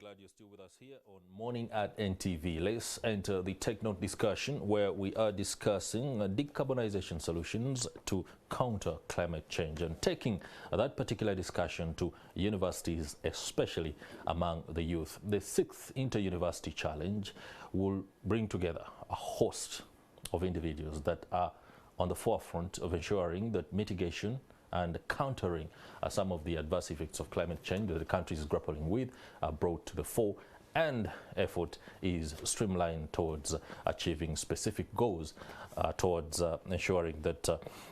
glad you're still with us here on Morning at NTV. Let's enter the Tech-Note discussion where we are discussing decarbonization solutions to counter climate change and taking that particular discussion to universities, especially among the youth. The 6th Inter-University Challenge will bring together a host of individuals that are on the forefront of ensuring that mitigation and countering some of the adverse effects of climate change that the country is grappling with are brought to the fore, and effort is streamlined towards achieving specific goals towards ensuring that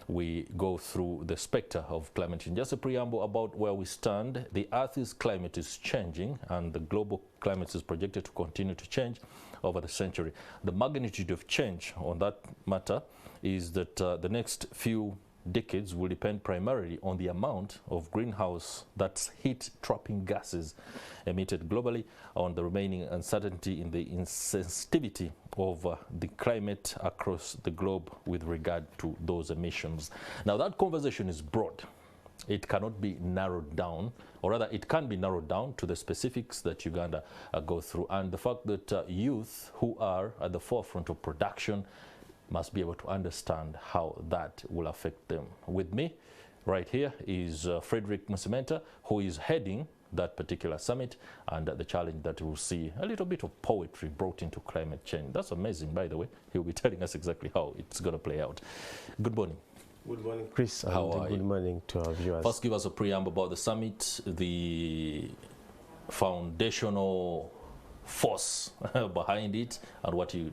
we go through the spectre of climate change. Just a preamble about where we stand. The Earth's climate is changing and the global climate is projected to continue to change over the century. The magnitude of change on that matter is that the next few decades will depend primarily on the amount of greenhouse, that's heat-trapping gases emitted globally, on the remaining uncertainty in the insensitivity of the climate across the globe with regard to those emissions. Now, that conversation is broad. It cannot be narrowed down, or rather it can be narrowed down to the specifics that Uganda go through, and the fact that youth who are at the forefront of production must be able to understand how that will affect them. With me right here is Fredrick Musiimenta, who is heading that particular summit and the challenge that will see a little bit of poetry brought into climate change. That's amazing, by the way. He'll be telling us exactly how it's going to play out. Good morning. Good morning, Chris. How are you? Good morning to our viewers. First, give us a preamble about the summit, the foundational force behind it, and what you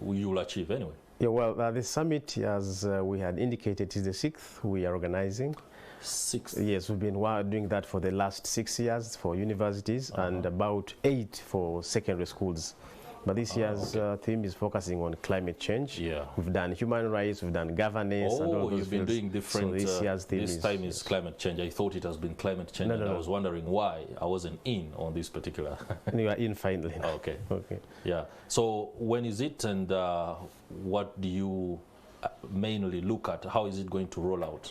will achieve anyway. Yeah, well, the summit, as we had indicated, is the 6th we are organizing. 6th? Yes, we've been doing that for the last 6 years for universities and about 8 for secondary schools. But this year's theme is focusing on climate change. Yeah. We've done human rights, we've done governance. and all those you've been doing different. So this year's theme this time is climate change. I thought it has been climate change, and I was wondering why I wasn't in on this particular. And you are in finally. Okay. Okay. Yeah. So when is it, and what do you mainly look at? How is it going to roll out?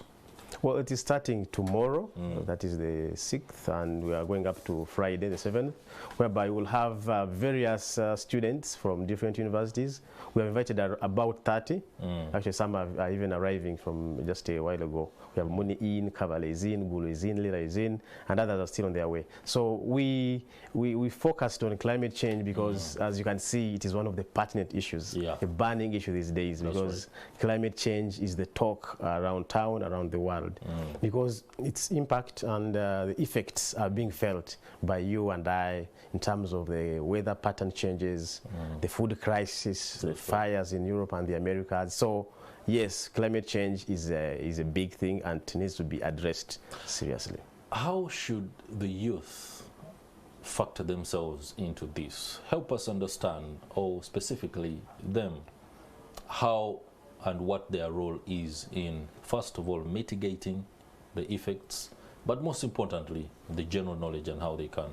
Well, it is starting tomorrow, that is the 6th, and we are going up to Friday, the 7th, whereby we'll have various students from different universities. We have invited about 30. Actually, some are even arriving from just a while ago. We have Muni in, Kavala is in, Gulu is in, Lila is in, and others are still on their way. So we focused on climate change because, as you can see, it is one of the pertinent issues, a burning issue these days, because climate change is the talk around town, around the world. Because its impact and the effects are being felt by you and I in terms of the weather pattern changes, the food crisis, the fires in Europe and the Americas. So yes, climate change is a big thing and needs to be addressed seriously. How should the youth factor themselves into this? Help us understand, or specifically them, how and what their role is in, first of all, mitigating the effects, but most importantly, the general knowledge and how they can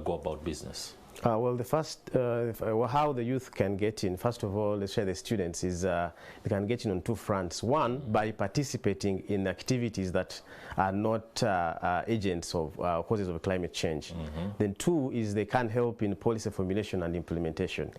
go about business. Well, the first, how the youth can get in, first of all, let's say the students, is they can get in on 2 fronts. One, by participating in activities that are not agents of causes of climate change. Then 2 is they can help in policy formulation and implementation,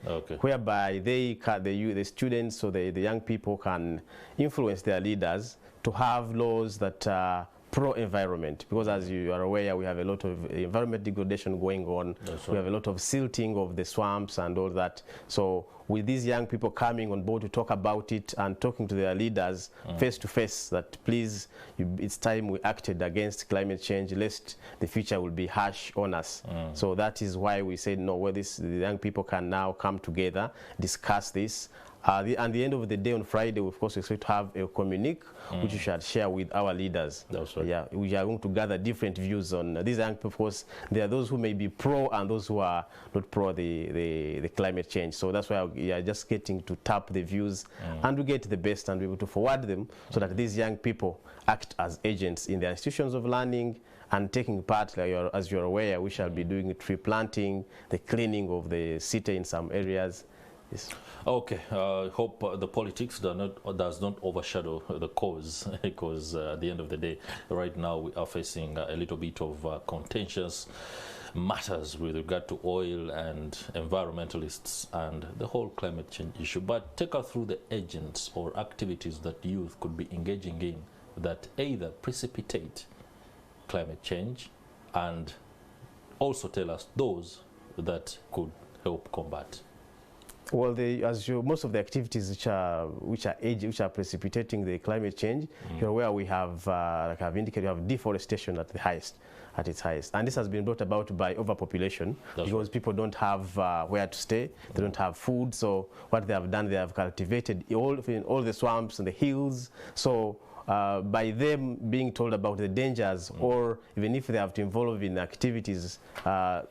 whereby the students or the young people can influence their leaders to have laws that pro-environment, because as you are aware, we have a lot of environment degradation going on. We have a lot of silting of the swamps and all that. So with these young people coming on board to talk about it and talking to their leaders face to face, that please, it's time we acted against climate change, lest the future will be harsh on us. So that is why we said, no, well, the young people can now come together, discuss this. At the end of the day on Friday, we of course expect to have a communique which we shall share with our leaders. That's right. Yeah, we are going to gather different views on these young people. Of course, there are those who may be pro and those who are not pro the climate change. So that's why we are just getting to tap the views and we get the best and be able to forward them so that these young people act as agents in their institutions of learning and taking part, as you're aware, we shall be doing tree planting, the cleaning of the city in some areas, Yes. Okay, hope the politics does not overshadow the cause, because at the end of the day, right now we are facing a little bit of contentious matters with regard to oil and environmentalists and the whole climate change issue. But take us through the agents or activities that youth could be engaging in that either precipitate climate change, and also tell us those that could help combat. Well, most of the activities which are precipitating the climate change, where we have, like I've indicated, we have deforestation at its highest, and this has been brought about by overpopulation. That's because right. People don't have where to stay, they don't have food. So what they have done, they have cultivated all the swamps and the hills. So by them being told about the dangers, or even if they have to involve in activities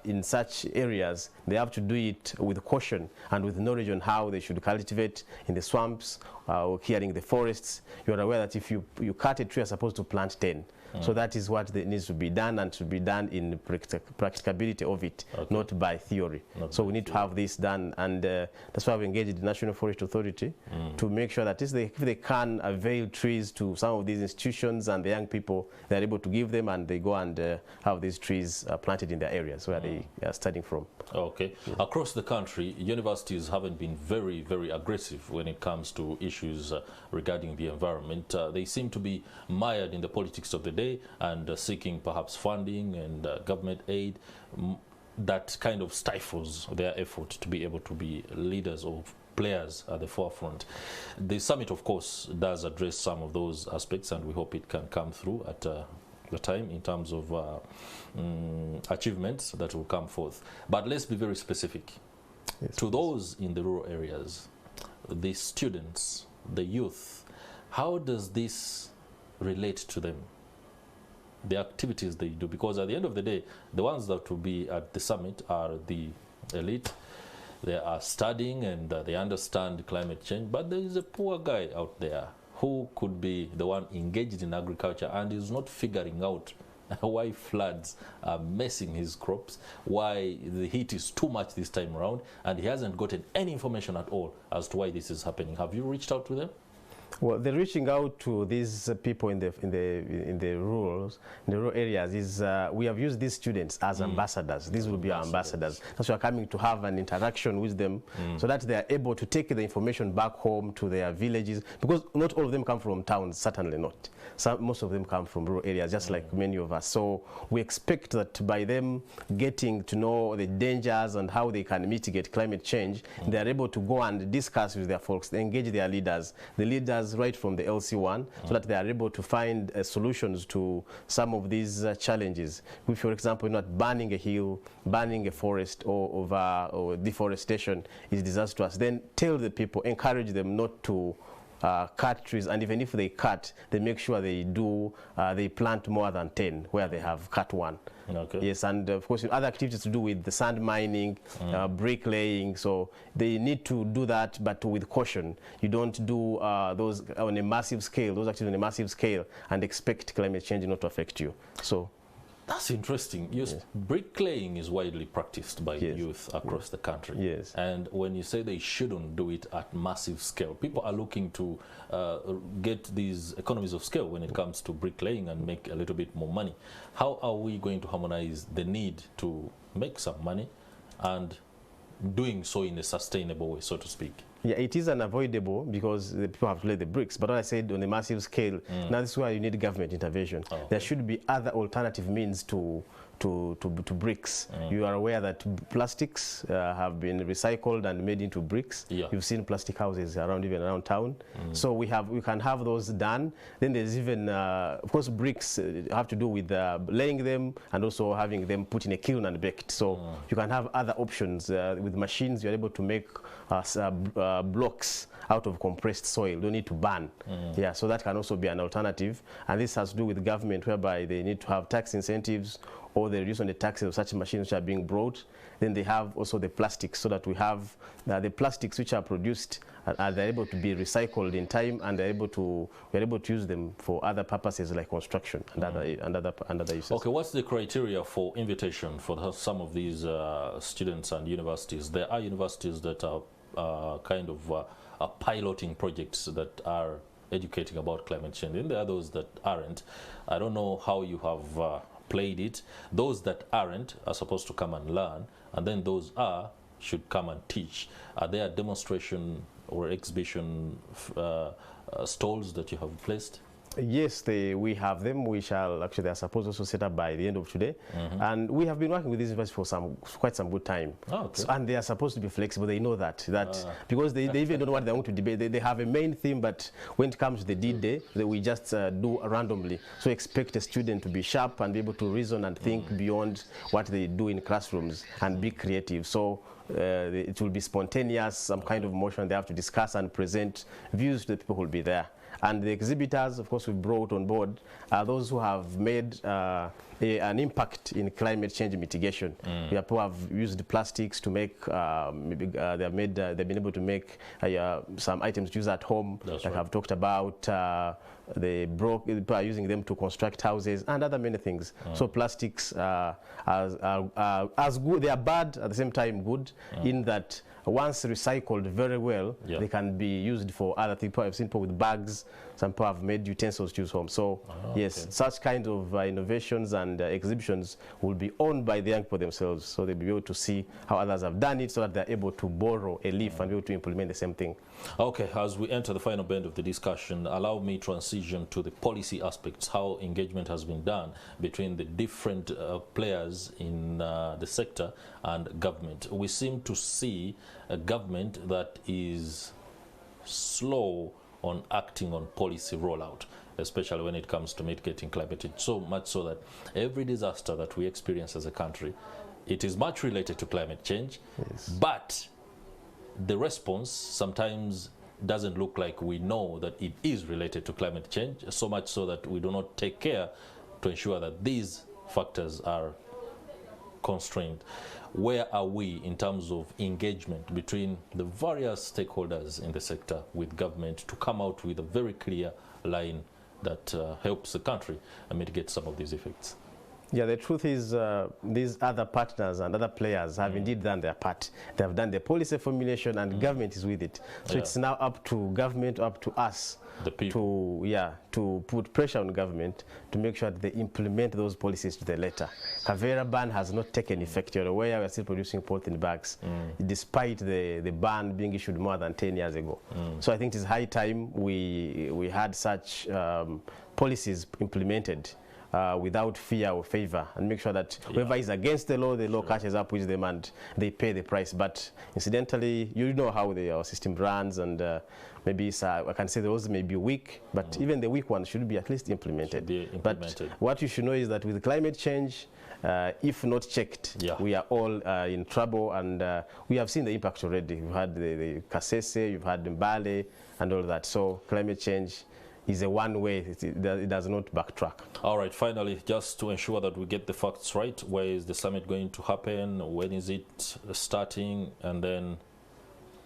in such areas, they have to do it with caution and with knowledge on how they should cultivate in the swamps or clearing the forests. You are aware that if you cut a tree, you're supposed to plant 10. So that is what needs to be done, and to be done in practicability of it, not by theory. So we need to have this done, and that's why we engaged the National Forest Authority to make sure that if they can avail trees to some of these institutions and the young people, they're able to give them, and they go and have these trees planted in their areas where they are studying from. Okay. Yeah. Across the country, universities haven't been very, very aggressive when it comes to issues regarding the environment. They seem to be mired in the politics of the day and seeking perhaps funding and government aid. That kind of stifles their effort to be able to be leaders or players at the forefront. The summit, of course, does address some of those aspects, and we hope it can come through at the time in terms of achievements that will come forth. But let's be very specific. Yes, to those in the rural areas, the students, the youth, how does this relate to them? The activities they do, because at the end of the day, the ones that will be at the summit are the elite. They are studying and they understand climate change, but there is a poor guy out there who could be the one engaged in agriculture and is not figuring out why floods are messing his crops, why the heat is too much this time around, and he hasn't gotten any information at all as to why this is happening. Have you reached out to them? Well, they're reaching out to these people in the rural areas. We have used these students as ambassadors. These will be our ambassadors. Because we are coming to have an interaction with them, so that they are able to take the information back home to their villages. Because not all of them come from towns, certainly not. Most of them come from rural areas, just like many of us. So we expect that by them getting to know the dangers and how they can mitigate climate change, they are able to go and discuss with their folks, engage their leaders, the leaders right from the LC1, so that they are able to find solutions to some of these challenges. If, for example, not burning a hill, burning a forest, or deforestation is disastrous, then tell the people, encourage them not to cut trees, and even if they cut, they make sure they plant more than 10 where they have cut one. Okay. Yes, and of course other activities to do with the sand mining, bricklaying, so they need to do that, but with caution. You don't do those on a massive scale, those activities on a massive scale, and expect climate change not to affect you. So that's interesting. Yes. Bricklaying is widely practiced by youth across the country. Yes. And when you say they shouldn't do it at massive scale, people are looking to get these economies of scale when it comes to bricklaying and make a little bit more money. How are we going to harmonize the need to make some money and doing so in a sustainable way, so to speak? Yeah, it is unavoidable because the people have to lay the bricks. But what I said, on a massive scale, now this is why you need government intervention. There should be other alternative means to bricks. You are aware that plastics have been recycled and made into bricks. You've seen plastic houses even around town. So we can have those done. Then there's even, of course, bricks have to do with laying them and also having them put in a kiln and baked. So you can have other options. With machines, you're able to make blocks out of compressed soil. You don't need to burn. Yeah, so that can also be an alternative. And this has to do with government, whereby they need to have tax incentives, or they reduce on the taxes of such machines which are being brought. Then they have also the plastics, so that we have the plastics which are produced, they're able to be recycled in time, and we're able to use them for other purposes like construction and other uses. Okay, what's the criteria for invitation for some of these students and universities? There are universities that are kind of piloting projects that are educating about climate change, and there are those that aren't. I don't know how you have played it. Those that aren't are supposed to come and learn, and then those should come and teach. Are there demonstration or exhibition stalls that you have placed? Yes, we have them. We shall actually, they are supposed also set up by the end of today. And we have been working with this university for quite some good time. Oh, okay. And they are supposed to be flexible. They know that because they even don't know what they want to debate. They have a main theme, but when it comes to the D-Day, we just do randomly. So expect a student to be sharp and be able to reason and think beyond what they do in classrooms and be creative. So it will be spontaneous, some kind of motion. They have to discuss and present views to the people who will be there. And the exhibitors, of course, we brought on board are those who have made an impact in climate change mitigation. People have used plastics to make, they've been able to make some items used at home. That's like right. I've talked about. People are using them to construct houses and other many things. So plastics are as good. They are bad at the same time good in that once recycled very well, they can be used for other things. I've seen people with bags. Some people have made utensils to use home. So yes, such kind of innovations and exhibitions will be owned by the young people themselves. So they'll be able to see how others have done it so that they're able to borrow a leaf and be able to implement the same thing. Okay, as we enter the final bend of the discussion, allow me transition to the policy aspects, how engagement has been done between the different players in the sector and government. We seem to see a government that is slow on acting on policy rollout, especially when it comes to mitigating climate change, so much so that every disaster that we experience as a country, it is much related to climate change, but the response sometimes doesn't look like we know that it is related to climate change, so much so that we do not take care to ensure that these factors are constrained. Where are we in terms of engagement between the various stakeholders in the sector with government to come out with a very clear line that helps the country mitigate some of these effects? Yeah, the truth is these other partners and other players have indeed done their part. They have done the policy formulation and government is with it. So it's now up to government, up to us the people. to put pressure on government to make sure that they implement those policies to the letter. Kavera ban has not taken effect. You're aware we are still producing polythene bags, despite the ban being issued more than 10 years ago. So I think it is high time we had such policies implemented without fear or favor, and make sure that whoever is against the law catches up with them and they pay the price. But incidentally, you know how our system runs, and maybe I can say those may be weak, but even the weak ones should be at least implemented. But what you should know is that with climate change, if not checked, we are all in trouble, and we have seen the impact already. You've had the Kasese, you've had Mbale, and all that. So climate change is a one-way, it does not backtrack. All right, finally, just to ensure that we get the facts right, where is the summit going to happen? When is it starting? And then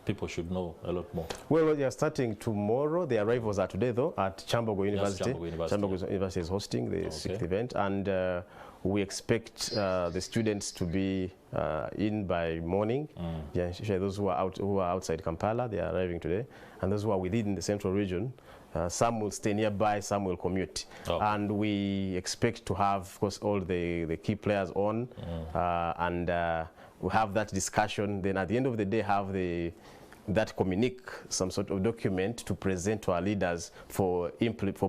people should know a lot more. Well, they are starting tomorrow. The arrivals are today, though, at Chambogo University. Chambogo University is hosting the 6th event, and we expect the students to be in by morning. Those who are outside Kampala, they are arriving today, and those who are within the central region, some will stay nearby, some will commute. And we expect to have, of course, all the key players on, and we have that discussion. Then at the end of the day, have that communique, some sort of document to present to our leaders for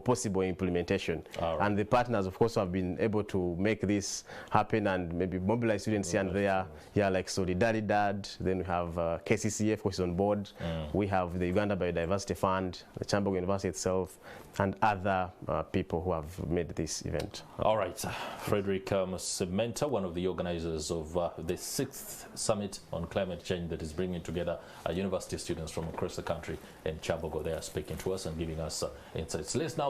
possible implementation. And the partners, of course, have been able to make this happen and maybe mobilize students here and there, like Solidaridad. Then we have KCCF, which is on board. We have the Uganda Biodiversity Fund, the Chambogo University itself, and other people who have made this event. All right, Fredrick Musiimenta, one of the organizers of the 6th Summit on Climate Change that is bringing together university students from across the country in Chambogo. They are speaking to us and giving us insights. Let's now